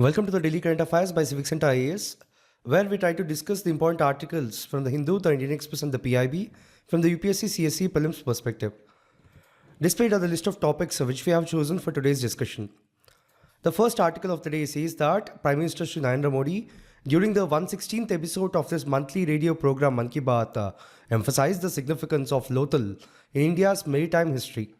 Welcome to the Daily Current Affairs by CivicCentre IAS, where we try to discuss the important articles from the Hindu, the Indian Express and the PIB from the UPSC CSE Prelims perspective. Displayed are the list of topics which we have chosen for today's discussion. The first article of the day says that Prime Minister Shri Narendra Modi, during the 116th episode of this monthly radio program Mann Ki Baat, emphasized the significance of Lothal in India's maritime history.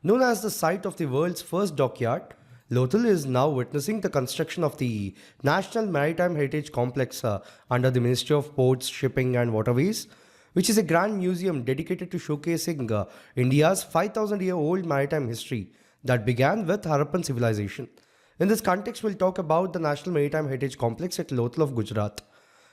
Known as the site of the world's first dockyard, Lothal is now witnessing the construction of the National Maritime Heritage Complex under the Ministry of Ports, Shipping and Waterways, which is a grand museum dedicated to showcasing India's 5,000-year-old maritime history that began with Harappan civilization. In this context, we'll talk about the National Maritime Heritage Complex at Lothal of Gujarat.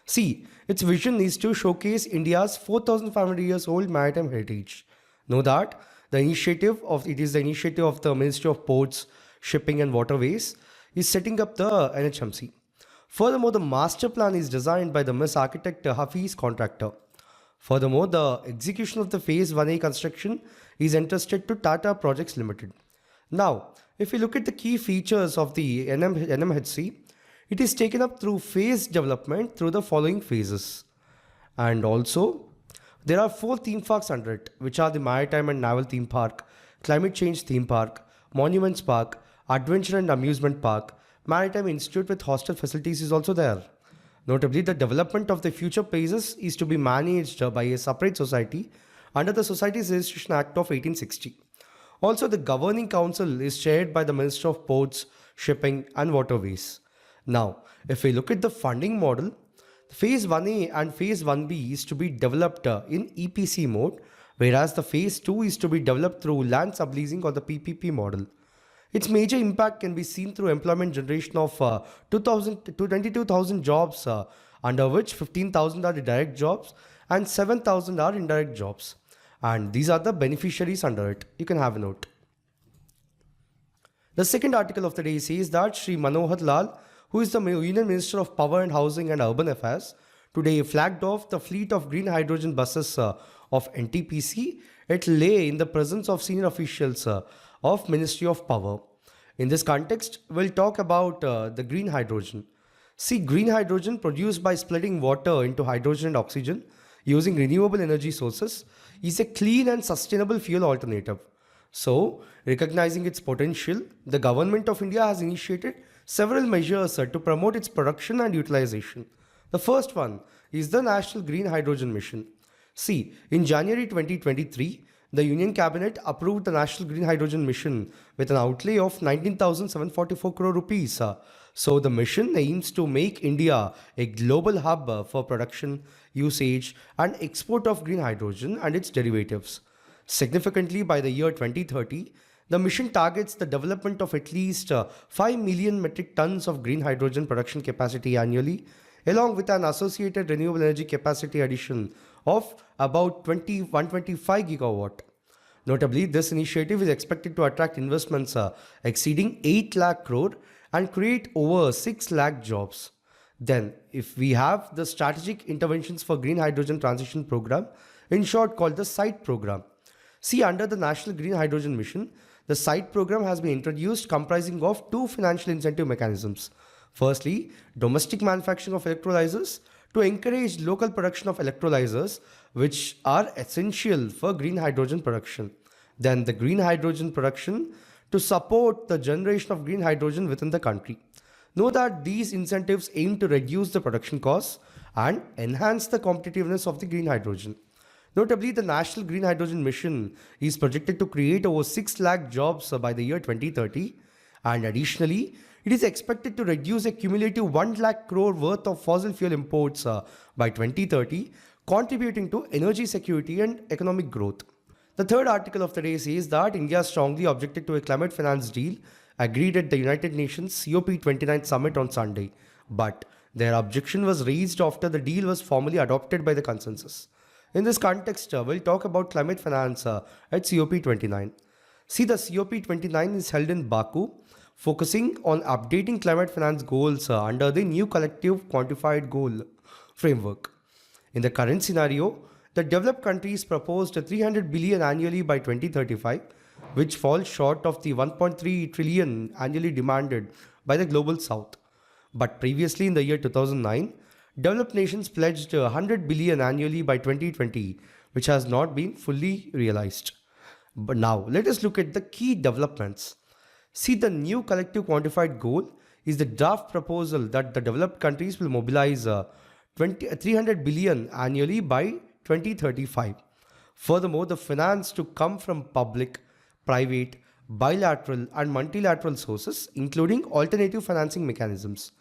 See, its vision is to showcase India's 4,500 years old maritime heritage. Know that it is the initiative of the Ministry of Ports, Shipping and Waterways is setting up the NMHC. Furthermore, the master plan is designed by the Miss Architect Hafiz contractor. Furthermore, the execution of the Phase 1A construction is entrusted to Tata Projects Limited. Now, if we look at the key features of the NMHC, it is taken up through phase development through the following phases. And also, there are 4 theme parks under it, which are the Maritime and Naval Theme Park, Climate Change Theme Park, Monuments Park, Adventure and Amusement Park, Maritime Institute with hostel facilities is also there. Notably, the development of the future phases is to be managed by a separate society under the Societies Registration Act of 1860. Also, the governing council is chaired by the Minister of Ports, Shipping and Waterways. Now, if we look at the funding model, Phase 1A and Phase 1B is to be developed in EPC mode, whereas the Phase 2 is to be developed through land subleasing or the PPP model. Its major impact can be seen through employment generation of 22,000 jobs, under which 15,000 are the direct jobs and 7,000 are indirect jobs. And these are the beneficiaries under it. You can have a note. The second article of the day says that Shri Manohar Lal, who is the Union Minister of Power and Housing and Urban Affairs, today flagged off the fleet of green hydrogen buses of NTPC at Leh in the presence of senior officials of Ministry of Power. In this context, we'll talk about the green hydrogen. See, green hydrogen produced by splitting water into hydrogen and oxygen using renewable energy sources is a clean and sustainable fuel alternative. So, recognizing its potential, the Government of India has initiated several measures to promote its production and utilization. The first one is the National Green Hydrogen Mission. See, in January 2023, the Union Cabinet approved the National Green Hydrogen Mission with an outlay of 19,744 crore rupees. So the mission aims to make India a global hub for production, usage and export of green hydrogen and its derivatives. Significantly, by the year 2030, the mission targets the development of at least 5 million metric tons of green hydrogen production capacity annually, along with an associated renewable energy capacity addition of about 125 gigawatt. Notably, this initiative is expected to attract investments exceeding 8 lakh crore and create over 6 lakh jobs. Then, if we have the Strategic Interventions for Green Hydrogen Transition Program, in short called the SITE program. See, under the National Green Hydrogen Mission, the SITE program has been introduced comprising of 2 financial incentive mechanisms. Firstly, domestic manufacturing of electrolyzers to encourage local production of electrolyzers, which are essential for green hydrogen production. Then the green hydrogen production to support the generation of green hydrogen within the country. Know that these incentives aim to reduce the production costs and enhance the competitiveness of the green hydrogen. Notably, the National Green Hydrogen Mission is projected to create over 6 lakh jobs by the year 2030, and additionally, it is expected to reduce a cumulative 1 lakh crore worth of fossil fuel imports by 2030, contributing to energy security and economic growth. The third article of the day says that India strongly objected to a climate finance deal agreed at the United Nations COP29 summit on Sunday, but their objection was raised after the deal was formally adopted by the consensus. In this context, we'll talk about climate finance at COP29. See, the COP29 is held in Baku, focusing on updating climate finance goals under the new collective quantified goal framework. In the current scenario, the developed countries proposed 300 billion annually by 2035, which falls short of the 1.3 trillion annually demanded by the global south. But previously in the year 2009, developed nations pledged 100 billion annually by 2020, which has not been fully realized. But now let us look at the key developments. See, the new collective quantified goal is the draft proposal that the developed countries will mobilize 300 billion annually by 2035. Furthermore, the finance to come from public, private, bilateral and multilateral sources, including alternative financing mechanisms.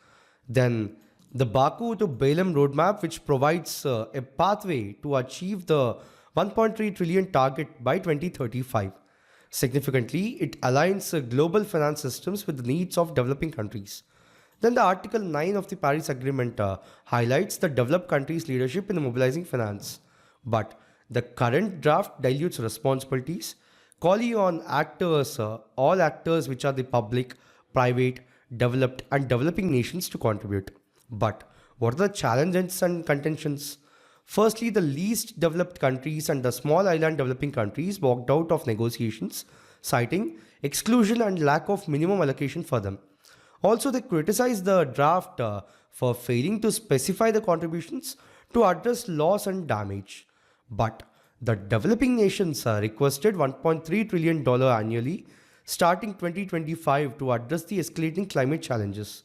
Then the Baku to Belem roadmap, which provides a pathway to achieve the 1.3 trillion target by 2035. Significantly, it aligns global finance systems with the needs of developing countries. Then the Article 9 of the Paris Agreement highlights the developed countries' leadership in mobilizing finance. But the current draft dilutes responsibilities, calling on actors, all actors which are the public, private, developed and developing nations to contribute. But what are the challenges and contentions? Firstly, the least developed countries and the small island developing countries walked out of negotiations, citing exclusion and lack of minimum allocation for them. Also, they criticized the draft for failing to specify the contributions to address loss and damage. But the developing nations requested $1.3 trillion annually starting 2025 to address the escalating climate challenges.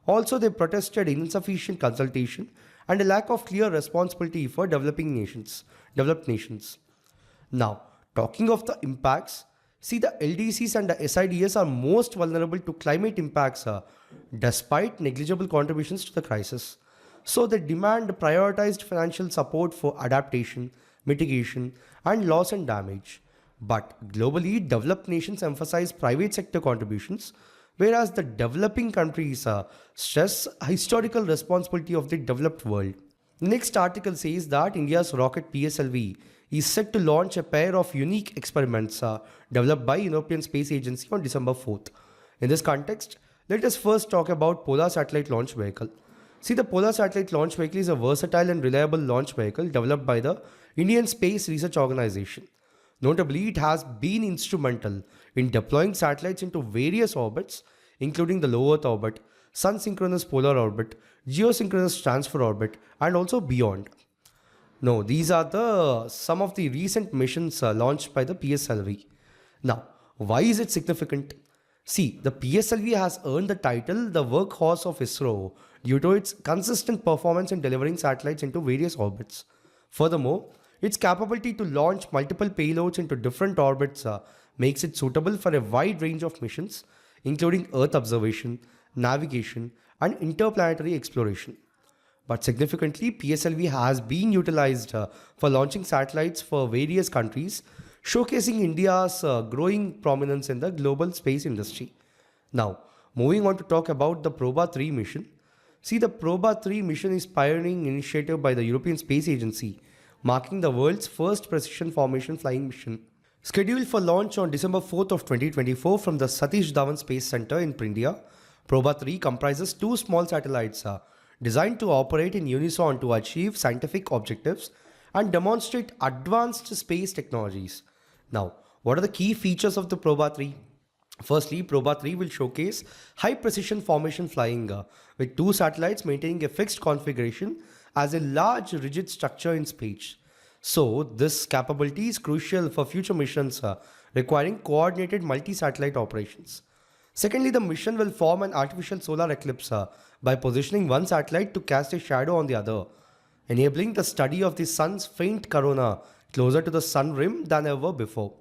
Also, they protested insufficient consultation and a lack of clear responsibility for developed nations. Now, talking of the impacts, see, the LDCs and the SIDS are most vulnerable to climate impacts despite negligible contributions to the crisis. So they demand prioritized financial support for adaptation, mitigation and loss and damage. But globally, developed nations emphasize private sector contributions, whereas the developing countries stress historical responsibility of the developed world. The next article says that India's rocket PSLV is set to launch a pair of unique experiments developed by European Space Agency on December 4th. In this context, let us first talk about Polar Satellite Launch Vehicle. See, the Polar Satellite Launch Vehicle is a versatile and reliable launch vehicle developed by the Indian Space Research Organization. Notably, it has been instrumental in deploying satellites into various orbits, including the low Earth orbit, Sun synchronous polar orbit, geosynchronous transfer orbit, and also beyond. No, these are some of the recent missions launched by the PSLV. Now, why is it significant? See, the PSLV has earned the title the workhorse of ISRO due to its consistent performance in delivering satellites into various orbits. Furthermore, its capability to launch multiple payloads into different orbits makes it suitable for a wide range of missions, including Earth observation, navigation, and interplanetary exploration. But significantly, PSLV has been utilized for launching satellites for various countries, showcasing India's growing prominence in the global space industry. Now, moving on to talk about the Proba 3 mission. See, the Proba 3 mission is pioneering initiative by the European Space Agency, marking the world's first precision formation flying mission. Scheduled for launch on December 4th of 2024 from the Satish Dhawan Space Center in India, Proba 3 comprises two small satellites designed to operate in unison to achieve scientific objectives and demonstrate advanced space technologies. Now, what are the key features of the Proba 3? Firstly, Proba 3 will showcase high precision formation flying with two satellites maintaining a fixed configuration as a large rigid structure in space. So, this capability is crucial for future missions requiring coordinated multi-satellite operations. Secondly, the mission will form an artificial solar eclipse by positioning one satellite to cast a shadow on the other, enabling the study of the sun's faint corona closer to the sun rim than ever before.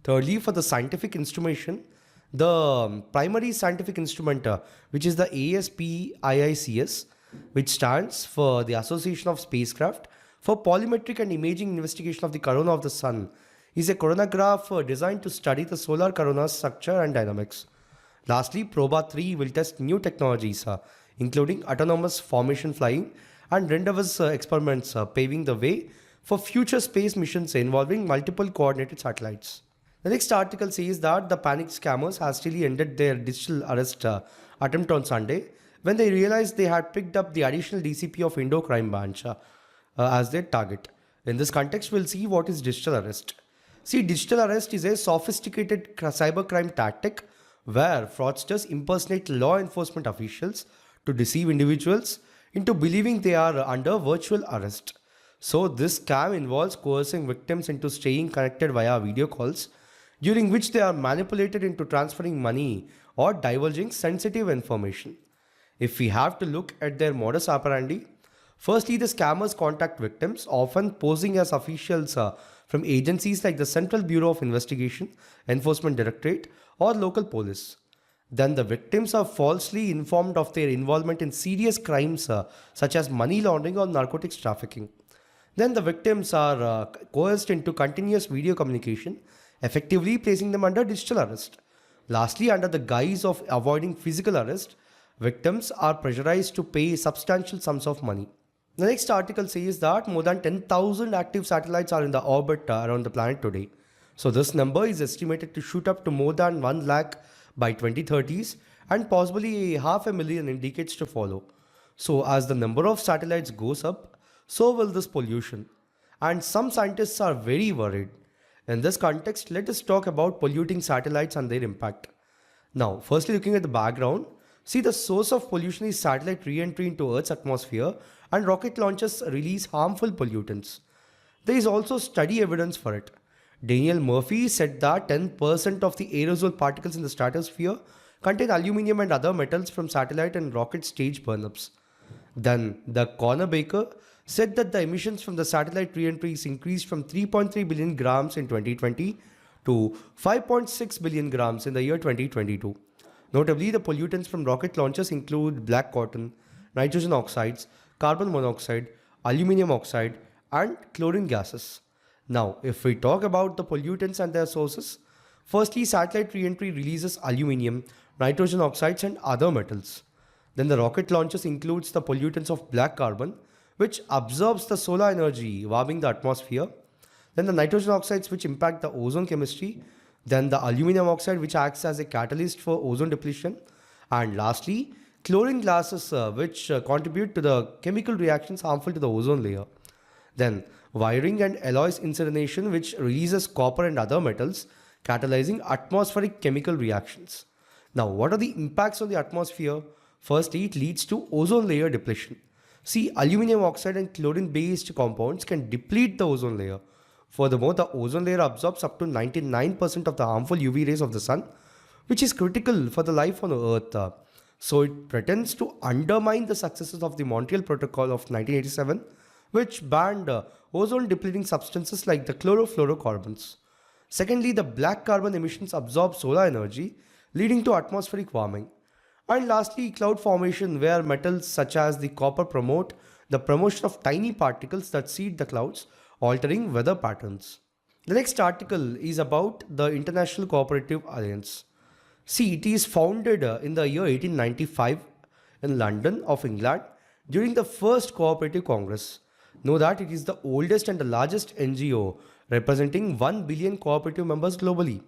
Thirdly, for the scientific instrumentation, the primary scientific instrument, which is the ASPIICS, which stands for the Association of Spacecraft for Polymetric and Imaging Investigation of the Corona of the Sun, is a coronagraph designed to study the solar corona's structure and dynamics. Lastly, Proba 3 will test new technologies, including autonomous formation flying and Rendezvous experiments, paving the way for future space missions involving multiple coordinated satellites. The next article says that the panicked scammers hastily ended their digital arrest attempt on Sunday when they realized they had picked up the additional DCP of Indo Crime Branch as their target. In this context, we'll see what is digital arrest. See, digital arrest is a sophisticated cybercrime tactic where fraudsters impersonate law enforcement officials to deceive individuals into believing they are under virtual arrest. So, this scam involves coercing victims into staying connected via video calls, during which they are manipulated into transferring money or divulging sensitive information. If we have to look at their modus operandi, firstly, the scammers contact victims, often posing as officials from agencies like the Central Bureau of Investigation, Enforcement Directorate, or local police. Then the victims are falsely informed of their involvement in serious crimes such as money laundering or narcotics trafficking. Then the victims are coerced into continuous video communication, effectively placing them under digital arrest. Lastly, under the guise of avoiding physical arrest, victims are pressurized to pay substantial sums of money. The next article says that more than 10,000 active satellites are in the orbit around the planet today. So this number is estimated to shoot up to more than 1 lakh by 2030s and possibly 500,000 in decades to follow. So as the number of satellites goes up, so will this pollution. And some scientists are very worried. In this context, let us talk about polluting satellites and their impact. Now, firstly looking at the background, see the source of pollution is satellite re-entry into Earth's atmosphere and rocket launches release harmful pollutants. There is also study evidence for it. Daniel Murphy said that 10% of the aerosol particles in the stratosphere contain aluminium and other metals from satellite and rocket stage burnups. Then, the Connor Baker said that the emissions from the satellite re-entries increased from 3.3 billion grams in 2020 to 5.6 billion grams in the year 2022. Notably, the pollutants from rocket launches include black cotton, nitrogen oxides, carbon monoxide, aluminium oxide, and chlorine gases. Now, if we talk about the pollutants and their sources, firstly, satellite re-entry releases aluminium, nitrogen oxides, and other metals. Then the rocket launches includes the pollutants of black carbon, which absorbs the solar energy, warming the atmosphere. Then the nitrogen oxides, which impact the ozone chemistry. Then the aluminum oxide, which acts as a catalyst for ozone depletion. And lastly, chlorine gases, which contribute to the chemical reactions harmful to the ozone layer. Then wiring and alloys incineration, which releases copper and other metals, catalyzing atmospheric chemical reactions. Now, what are the impacts on the atmosphere? Firstly, it leads to ozone layer depletion. See, aluminum oxide and chlorine-based compounds can deplete the ozone layer. Furthermore, the ozone layer absorbs up to 99% of the harmful UV rays of the sun, which is critical for the life on Earth. So it pretends to undermine the successes of the Montreal Protocol of 1987, which banned ozone-depleting substances like the chlorofluorocarbons. Secondly, the black carbon emissions absorb solar energy, leading to atmospheric warming. And lastly, cloud formation, where metals such as the copper promote the promotion of tiny particles that seed the clouds, altering weather patterns. The next article is about the International Cooperative Alliance. See, it is founded in the year 1895 in London of England during the first Cooperative Congress. Know that it is the oldest and the largest NGO representing 1 billion cooperative members globally.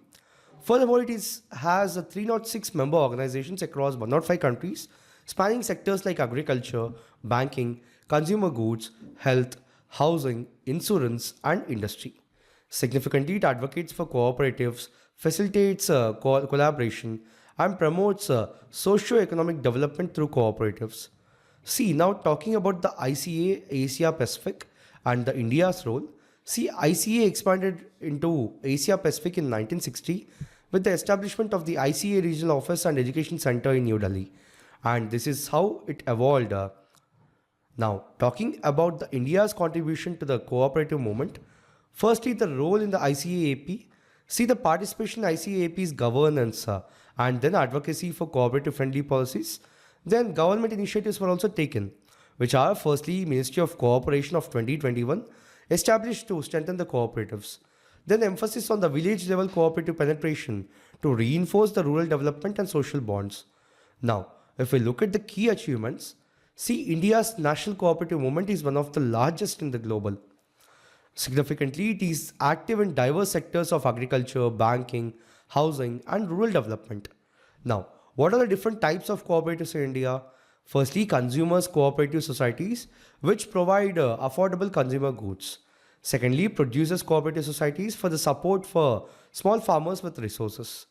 Furthermore, has 306 member organizations across 105 countries, spanning sectors like agriculture, banking, consumer goods, health, housing, insurance, and industry. Significantly, it advocates for cooperatives, facilitates collaboration, and promotes socio-economic development through cooperatives. See, now talking about the ICA Asia Pacific and the India's role. See, ICA expanded into Asia Pacific in 1960 with the establishment of the ICA Regional Office and Education Center in New Delhi. And this is how it evolved. Now, talking about the India's contribution to the cooperative movement. Firstly, the role in the ICAAP. See the participation in ICAAP's governance and then advocacy for cooperative friendly policies. Then government initiatives were also taken, which are firstly Ministry of Cooperation of 2021 established to strengthen the cooperatives. Then emphasis on the village level cooperative penetration to reinforce the rural development and social bonds. Now, if we look at the key achievements, see India's national cooperative movement is one of the largest in the global. Significantly, it is active in diverse sectors of agriculture, banking, housing, and rural development. Now, what are the different types of cooperatives in India? Firstly, consumers cooperative societies, which provide affordable consumer goods. Secondly, producers cooperative societies for the support for small farmers with resources.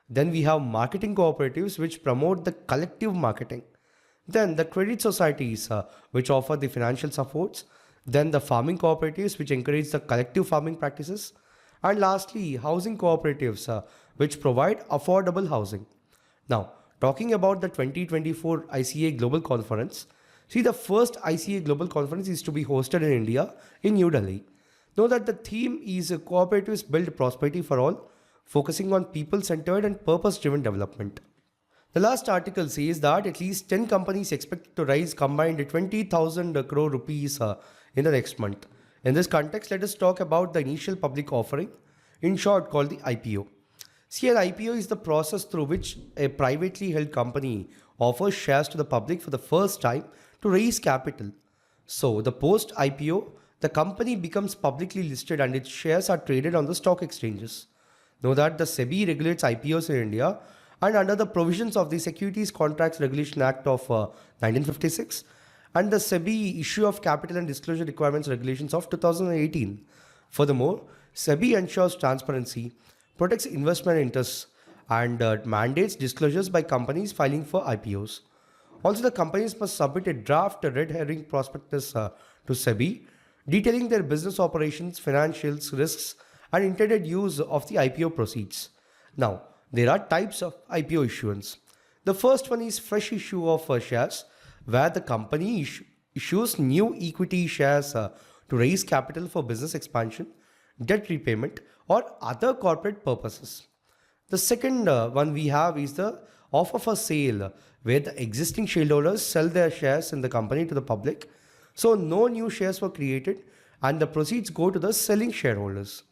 Then we have marketing cooperatives, which promote the collective marketing. Then the credit societies, which offer the financial supports. Then the farming cooperatives, which encourage the collective farming practices. And lastly, housing cooperatives, which provide affordable housing. Now, talking about the 2024 ICA Global Conference, see, the first ICA Global Conference is to be hosted in India in New Delhi. Know that the theme is Cooperatives Build Prosperity for All, focusing on people-centered and purpose-driven development. The last article says that at least 10 companies expected to raise combined 20,000 crore rupees in the next month. In this context, let us talk about the initial public offering, in short called the IPO. See, an IPO is the process through which a privately held company offers shares to the public for the first time to raise capital. So, the post IPO, the company becomes publicly listed and its shares are traded on the stock exchanges. Know that the SEBI regulates IPOs in India, and under the provisions of the Securities Contracts Regulation Act of 1956 and the SEBI Issue of Capital and Disclosure Requirements Regulations of 2018. Furthermore, SEBI ensures transparency, protects investment interests, and mandates disclosures by companies filing for IPOs. Also, the companies must submit a draft red herring prospectus to SEBI, detailing their business operations, financials, risks, and intended use of the IPO proceeds. Now, there are types of IPO issuance. The first one is fresh issue of shares, where the company issues new equity shares to raise capital for business expansion, debt repayment, or other corporate purposes. The second one we have is the offer for sale, where the existing shareholders sell their shares in the company to the public. So no new shares were created and the proceeds go to the selling shareholders.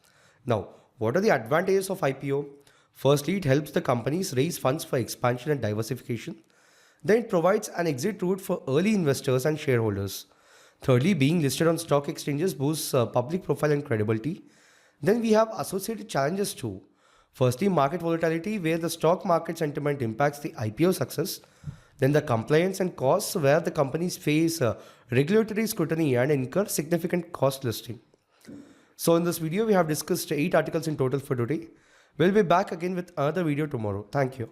Now, what are the advantages of IPO? Firstly, it helps the companies raise funds for expansion and diversification. Then it provides an exit route for early investors and shareholders. Thirdly, being listed on stock exchanges boosts public profile and credibility. Then we have associated challenges too. Firstly, market volatility, where the stock market sentiment impacts the IPO success. Then the compliance and costs, where the companies face regulatory scrutiny and incur significant cost listing. So in this video, we have discussed 8 articles in total for today. We'll be back again with another video tomorrow. Thank you.